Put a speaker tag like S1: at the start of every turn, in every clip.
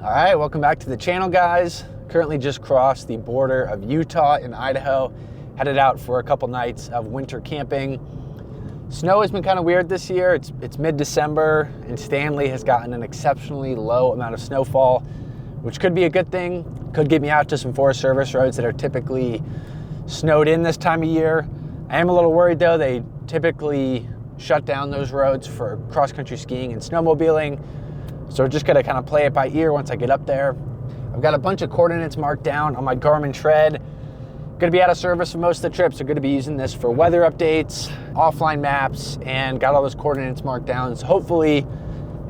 S1: All right, welcome back to the channel, guys. Currently just crossed the border of Utah and Idaho, headed out for a couple nights of winter camping. Snow has been kind of weird this year. It's mid-December and Stanley has gotten an exceptionally low amount of snowfall, which could be a good thing. Could get me out to some Forest Service roads that are typically snowed in this time of year. I am a little worried though. They typically shut down those roads for cross-country skiing and snowmobiling. So we're just gonna kind of play it by ear once I get up there. I've got a bunch of coordinates marked down on my Garmin Tread. Gonna be out of service for most of the trip, so gonna be using this for weather updates, offline maps, and got all those coordinates marked down. So hopefully,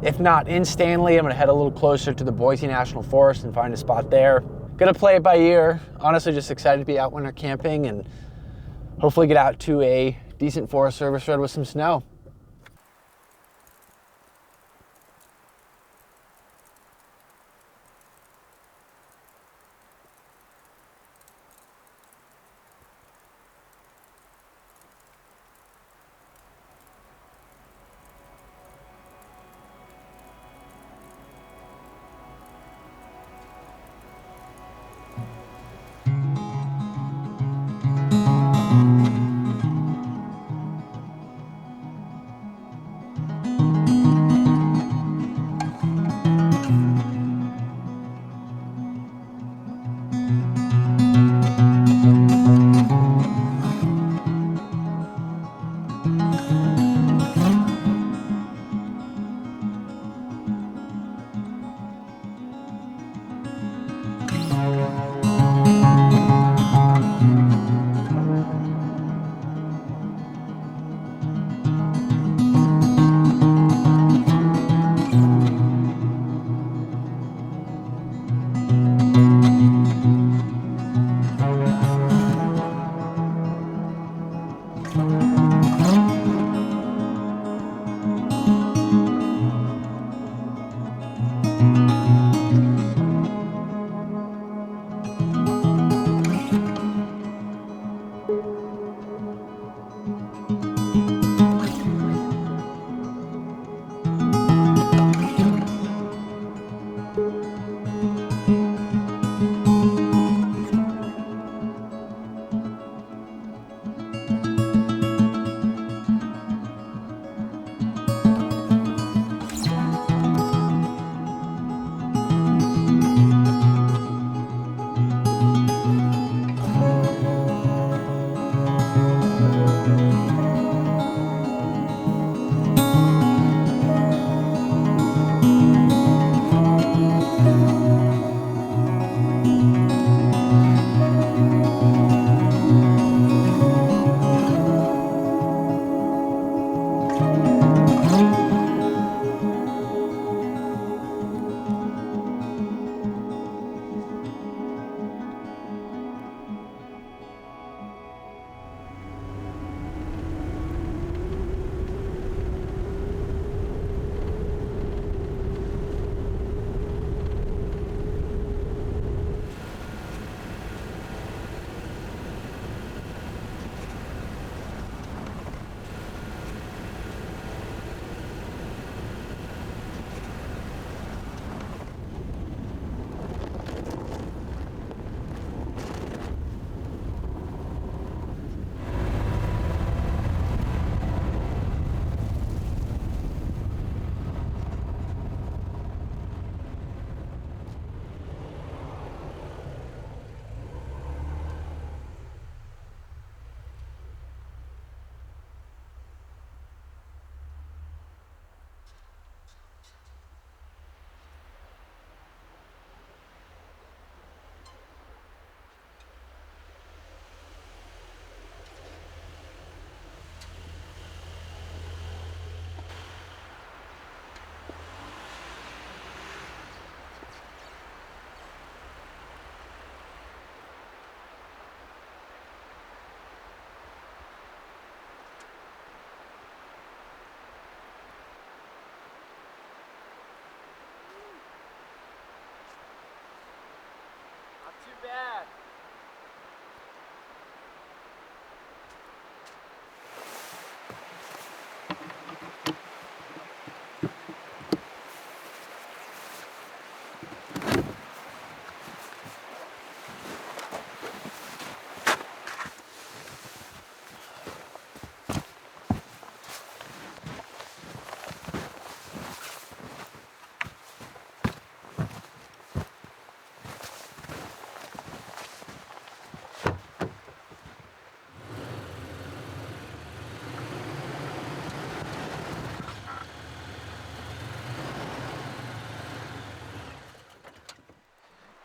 S1: if not in Stanley, I'm gonna head a little closer to the Boise National Forest and find a spot there. Gonna play it by ear. Honestly, just excited to be out winter camping and hopefully get out to a decent Forest Service road with some snow.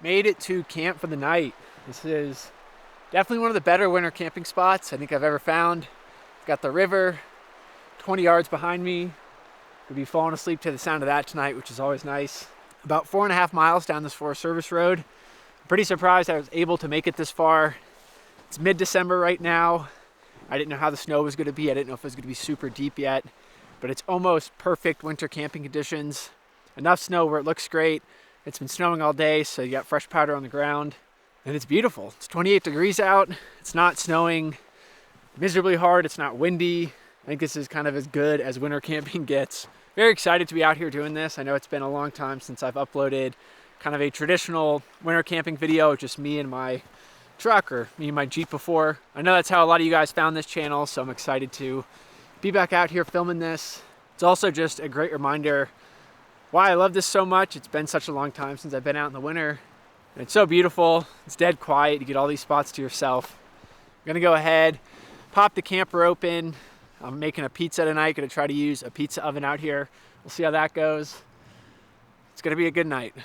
S1: Made it to camp for the night. This is definitely one of the better winter camping spots I think I've ever found. Got the river 20 yards behind me. Could be falling asleep to the sound of that tonight, which is always nice. About 4.5 miles down this Forest Service road. I'm pretty surprised I was able to make it this far. It's mid-December right now. I didn't know how the snow was going to be. I didn't know if it was going to be super deep yet, but it's almost perfect winter camping conditions. Enough snow where it looks great. It's been snowing all day, so you got fresh powder on the ground, and it's beautiful. It's 28 degrees out. It's not snowing miserably hard. It's not windy. I think this is kind of as good as winter camping gets. Very excited to be out here doing this. I know it's been a long time since I've uploaded kind of a traditional winter camping video, just me and my truck or me and my Jeep before. I know that's how a lot of you guys found this channel, so I'm excited to be back out here filming this. It's also just a great reminder why I love this so much. It's been such a long time since I've been out in the winter. And it's so beautiful. It's dead quiet. You get all these spots to yourself. I'm gonna go ahead, pop the camper open. I'm making a pizza tonight. Gonna try to use a pizza oven out here. We'll see how that goes. It's gonna be a good night.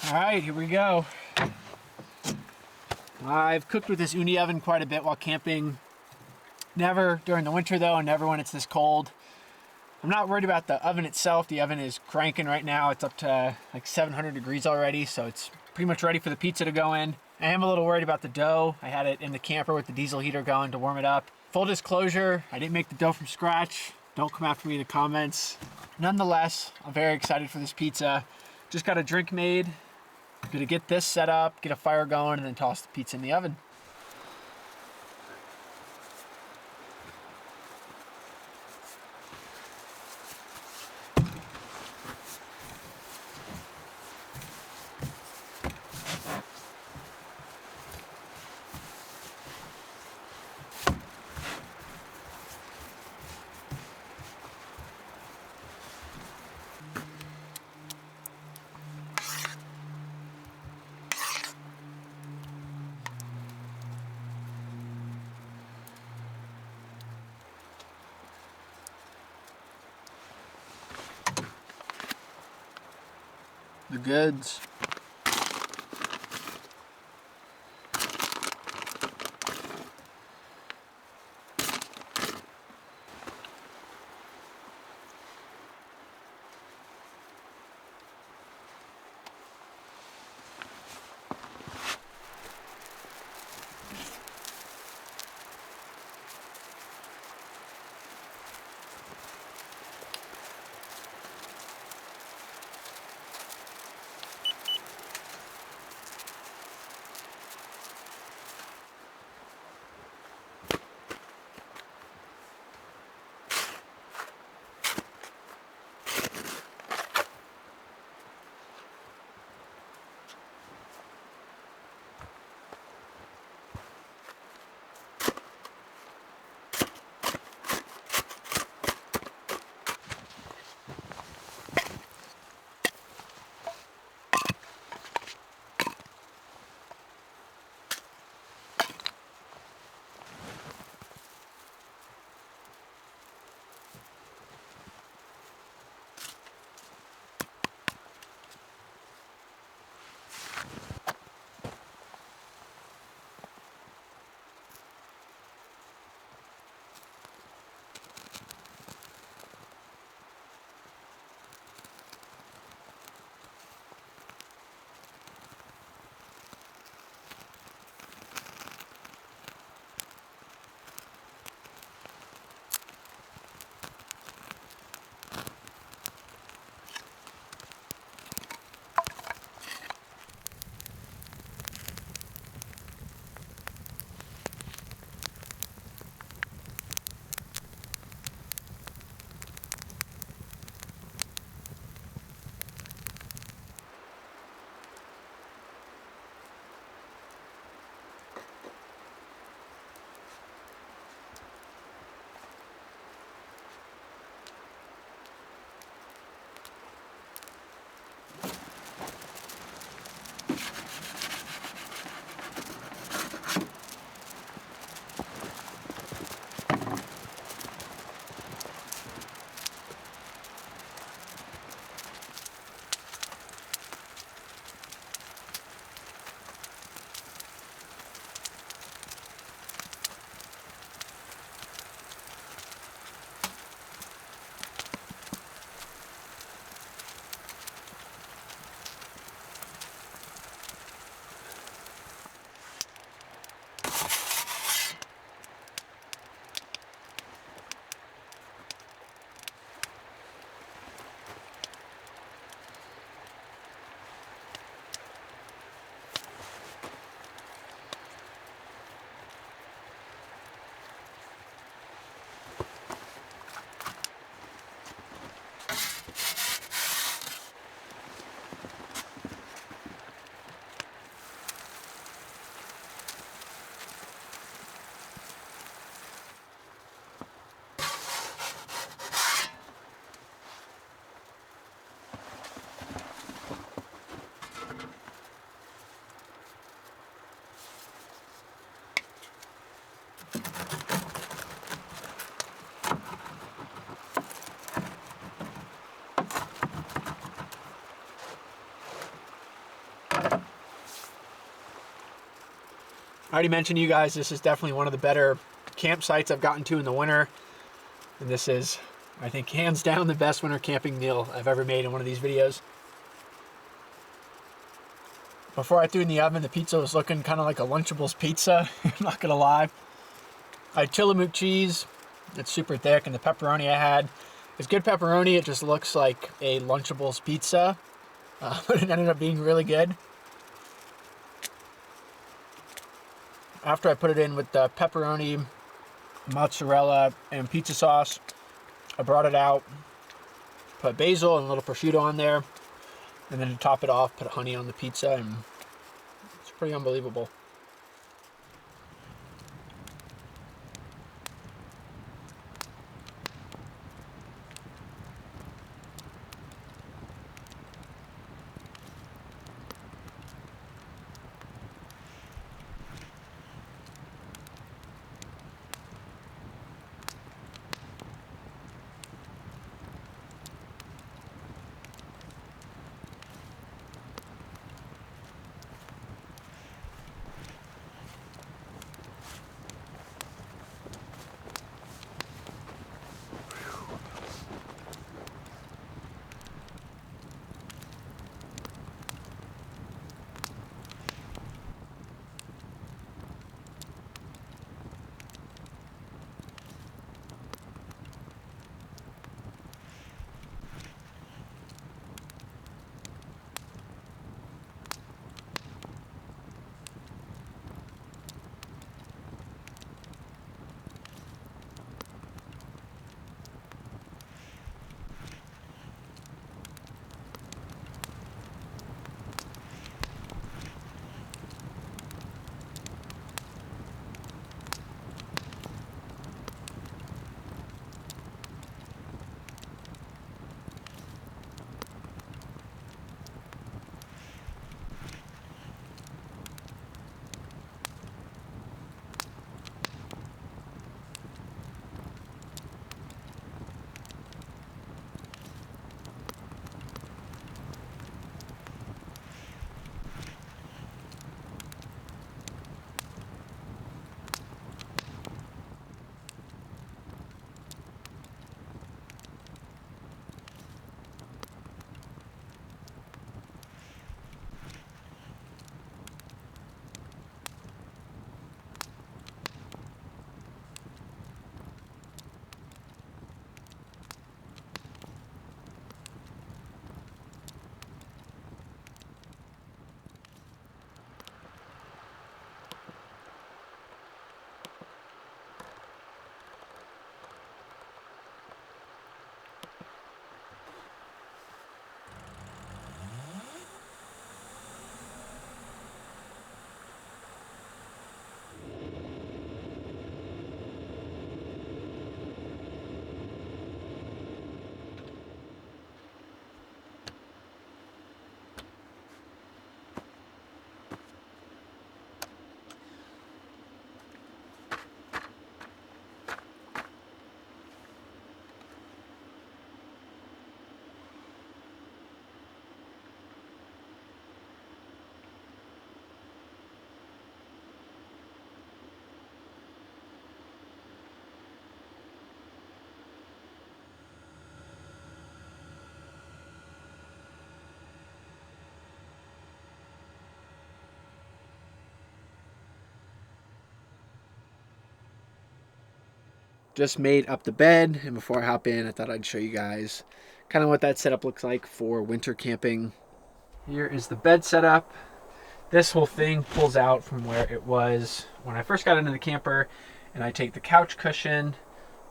S1: All right, here we go. I've cooked with this uni oven quite a bit while camping. Never during the winter though, and never when it's this cold. I'm not worried about the oven itself. The oven is cranking right now. It's up to like 700 degrees already, so it's pretty much ready for the pizza to go in. I am a little worried about the dough. I had it in the camper with the diesel heater going to warm it up. Full disclosure, I didn't make the dough from scratch. Don't come after me in the comments. Nonetheless, I'm very excited for this pizza. Just got a drink made. Gonna get this set up, get a fire going, and then toss the pizza in the oven. The goods. I already mentioned to you guys, this is definitely one of the better campsites I've gotten to in the winter. And this is, I think, hands down the best winter camping meal I've ever made in one of these videos. Before I threw in the oven, the pizza was looking kind of like a Lunchables pizza. I'm not gonna lie. I had Tillamook cheese. It's super thick, and the pepperoni I had is good pepperoni. It just looks like a Lunchables pizza, but it ended up being really good. After I put it in with the pepperoni, mozzarella, and pizza sauce, I brought it out, put basil and a little prosciutto on there, and then to top it off, put honey on the pizza, and it's pretty unbelievable. Just made up the bed, and before I hop in, I thought I'd show you guys kind of what that setup looks like for winter camping. Here is the bed setup. This whole thing pulls out from where it was when I first got into the camper, and I take the couch cushion,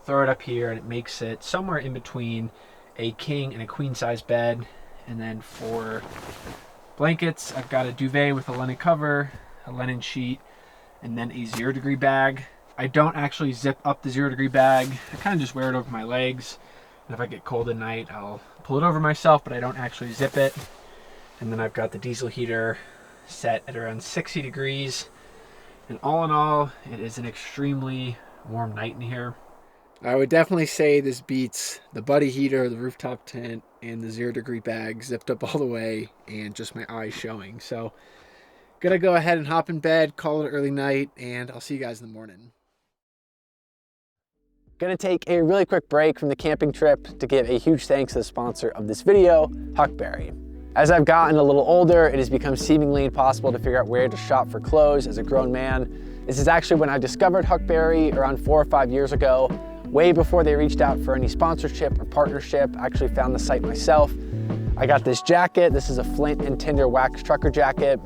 S1: throw it up here, and it makes it somewhere in between a king and a queen size bed. And then for blankets, I've got a duvet with a linen cover, a linen sheet, and then a 0 degree bag. I don't actually zip up the 0 degree bag. I kind of just wear it over my legs. And if I get cold at night, I'll pull it over myself, but I don't actually zip it. And then I've got the diesel heater set at around 60 degrees. And all in all, it is an extremely warm night in here. I would definitely say this beats the buddy heater, the rooftop tent, and the 0 degree bag zipped up all the way and just my eyes showing. So Gonna go ahead and hop in bed, call it early night, and I'll see you guys in the morning. Gonna take a really quick break from the camping trip to give a huge thanks to the sponsor of this video, Huckberry. As I've gotten a little older, it has become seemingly impossible to figure out where to shop for clothes as a grown man. This is actually when I discovered Huckberry around 4 or 5 years ago, way before they reached out for any sponsorship or partnership. I actually found the site myself. I got this jacket. This is a Flint and Tinder wax trucker jacket.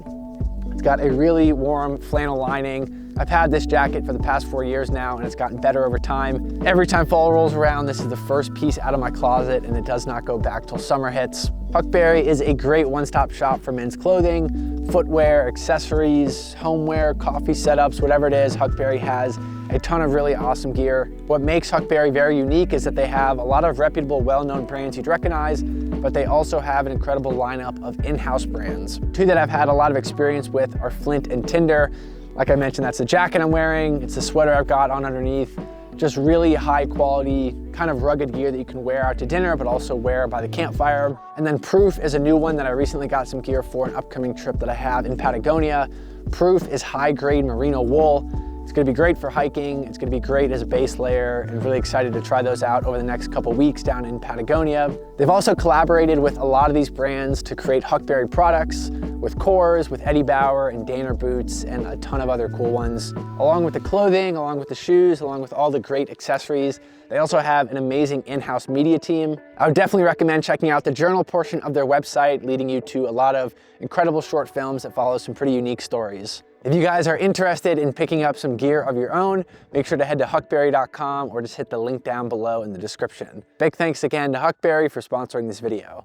S1: It's got a really warm flannel lining. I've had this jacket for the past 4 years now, and it's gotten better over time. Every time fall rolls around, this is the first piece out of my closet, and it does not go back till summer hits. Huckberry is a great one-stop shop for men's clothing, footwear, accessories, homeware, coffee setups, whatever it is. Huckberry has a ton of really awesome gear. What makes Huckberry very unique is that they have a lot of reputable, well-known brands you'd recognize, but they also have an incredible lineup of in-house brands. Two that I've had a lot of experience with are Flint and Tinder. Like I mentioned, that's the jacket I'm wearing. It's the sweater I've got on underneath. Just really high quality, kind of rugged gear that you can wear out to dinner, but also wear by the campfire. And then Proof is a new one that I recently got some gear for an upcoming trip that I have in Patagonia. Proof is high-grade merino wool. It's gonna be great for hiking. It's gonna be great as a base layer, and really excited to try those out over the next couple weeks down in Patagonia. They've also collaborated with a lot of these brands to create Huckberry products, with Kors, with Eddie Bauer and Danner boots, and a ton of other cool ones. Along with the clothing, along with the shoes, along with all the great accessories, they also have an amazing in-house media team. I would definitely recommend checking out the journal portion of their website, leading you to a lot of incredible short films that follow some pretty unique stories. If you guys are interested in picking up some gear of your own, make sure to head to huckberry.com or just hit the link down below in the description. Big thanks again to Huckberry for sponsoring this video.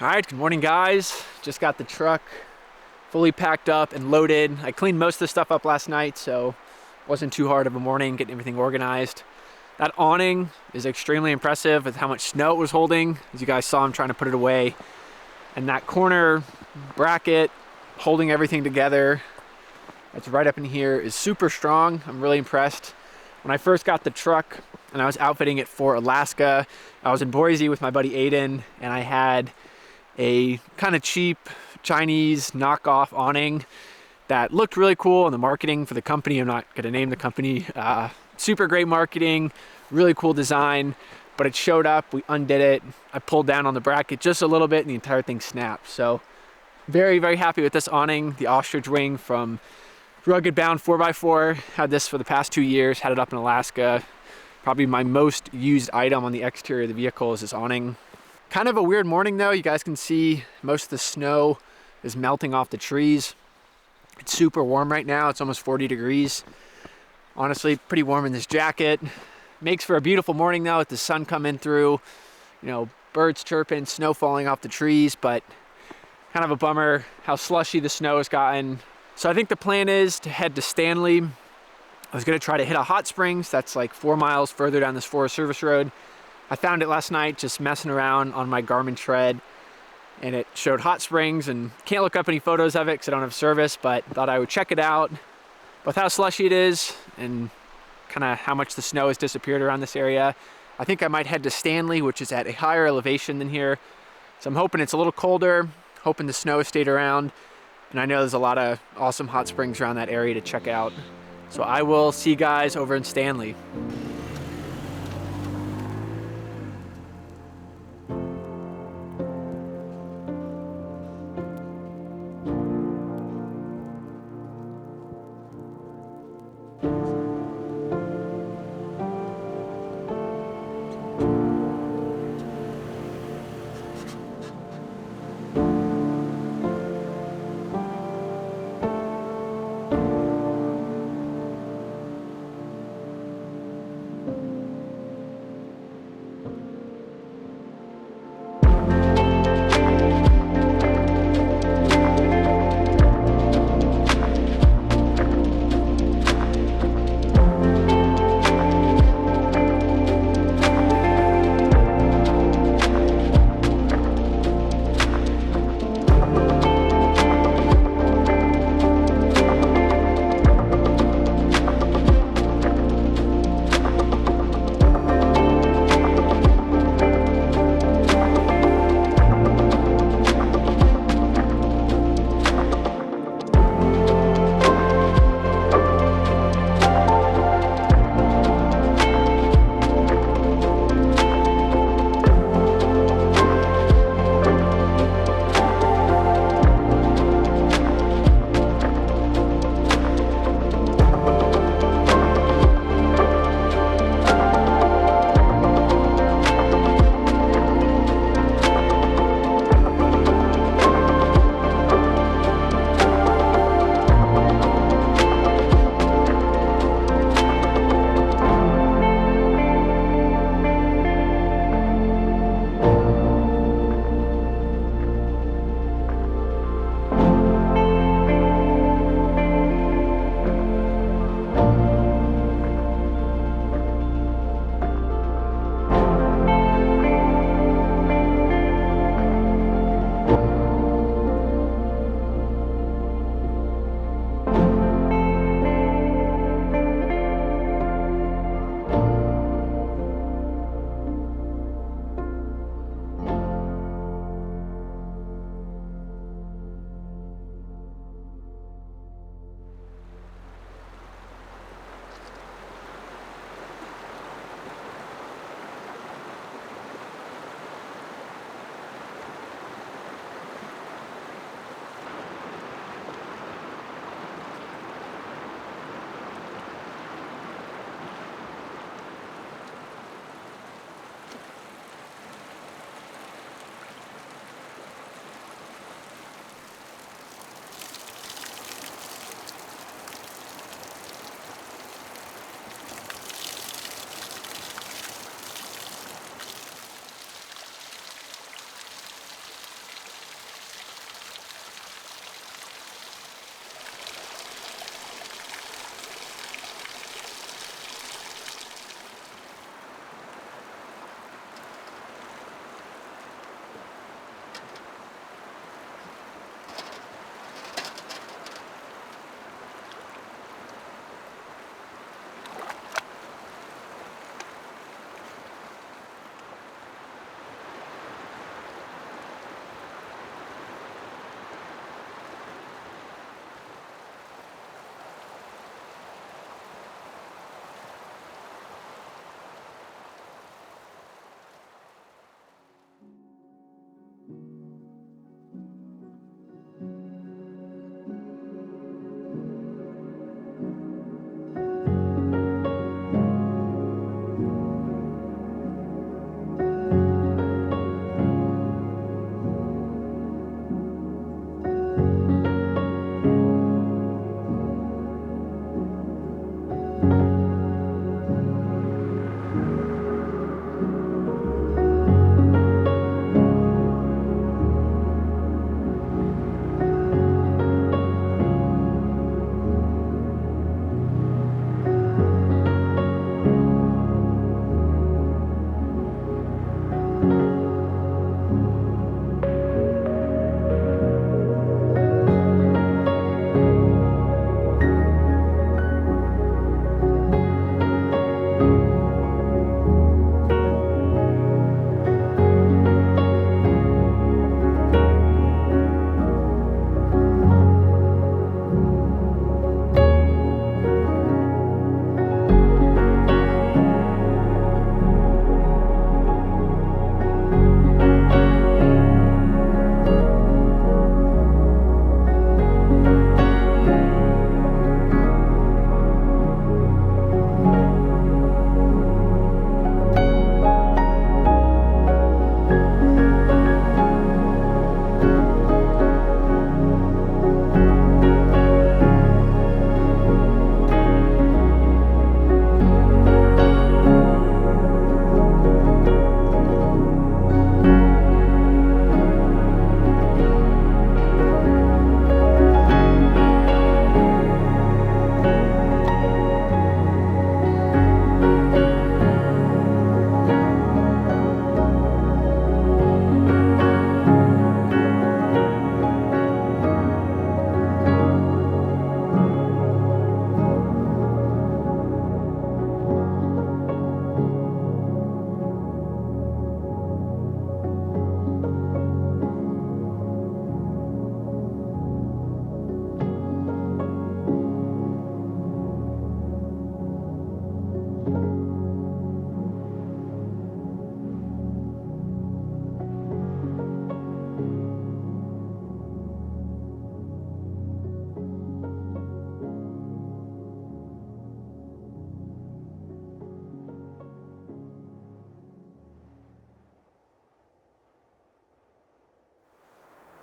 S1: All right, good morning guys. Just got the truck fully packed up and loaded. I cleaned most of the stuff up last night, so it wasn't too hard of a morning getting everything organized. That awning is extremely impressive with how much snow it was holding. As you guys saw, I'm trying to put it away. And that corner bracket holding everything together, that's right up in here, is super strong. I'm really impressed. When I first got the truck and I was outfitting it for Alaska, I was in Boise with my buddy Aiden, and I had a kind of cheap Chinese knockoff awning that looked really cool, and the marketing for the company, I'm not going to name the company, super great marketing, really cool design, but it showed up, we undid it, I pulled down on the bracket just a little bit and the entire thing snapped. So very, very happy with this awning. The ostrich wing from Rugged Bound 4x4, had this for the past 2 years, had it up in Alaska. Probably my most used item on the exterior of the vehicle is this awning. Kind of a weird morning though. You guys can see most of the snow is melting off the trees. It's super warm right now. It's almost 40 degrees. Honestly, pretty warm in this jacket. Makes for a beautiful morning though with the sun coming through, you know, birds chirping, snow falling off the trees, but kind of a bummer how slushy the snow has gotten. So I think the plan is to head to Stanley. I was gonna try to hit a hot springs. That's like 4 miles further down this Forest Service road. I found it last night just messing around on my Garmin tread, and it showed hot springs, and can't look up any photos of it because I don't have service, but thought I would check it out. With how slushy it is and kind of how much the snow has disappeared around this area, I think I might head to Stanley, which is at a higher elevation than here. So I'm hoping it's a little colder, hoping the snow stayed around, and I know there's a lot of awesome hot springs around that area to check out. So I will see you guys over in Stanley.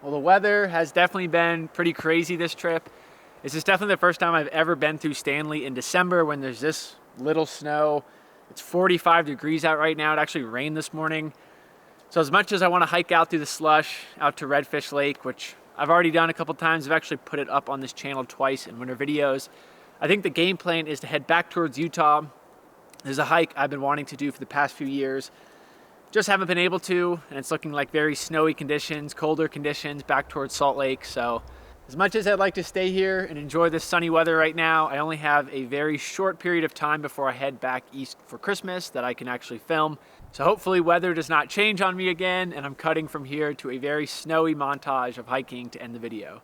S1: Well, the weather has definitely been pretty crazy this trip. This is definitely the first time I've ever been through Stanley in December when there's this little snow. It's 45 degrees out right now. It actually rained this morning. So as much as I want to hike out through the slush out to Redfish Lake, which I've already done a couple times, I've actually put it up on this channel twice in winter videos. I think the game plan is to head back towards Utah. There's a hike I've been wanting to do for the past few years. Just haven't been able to, and it's looking like very snowy conditions, colder conditions back towards Salt Lake. So as much as I'd like to stay here and enjoy this sunny weather right now, I only have a very short period of time before I head back east for Christmas that I can actually film. So hopefully weather does not change on me again, and I'm cutting from here to a very snowy montage of hiking to end the video.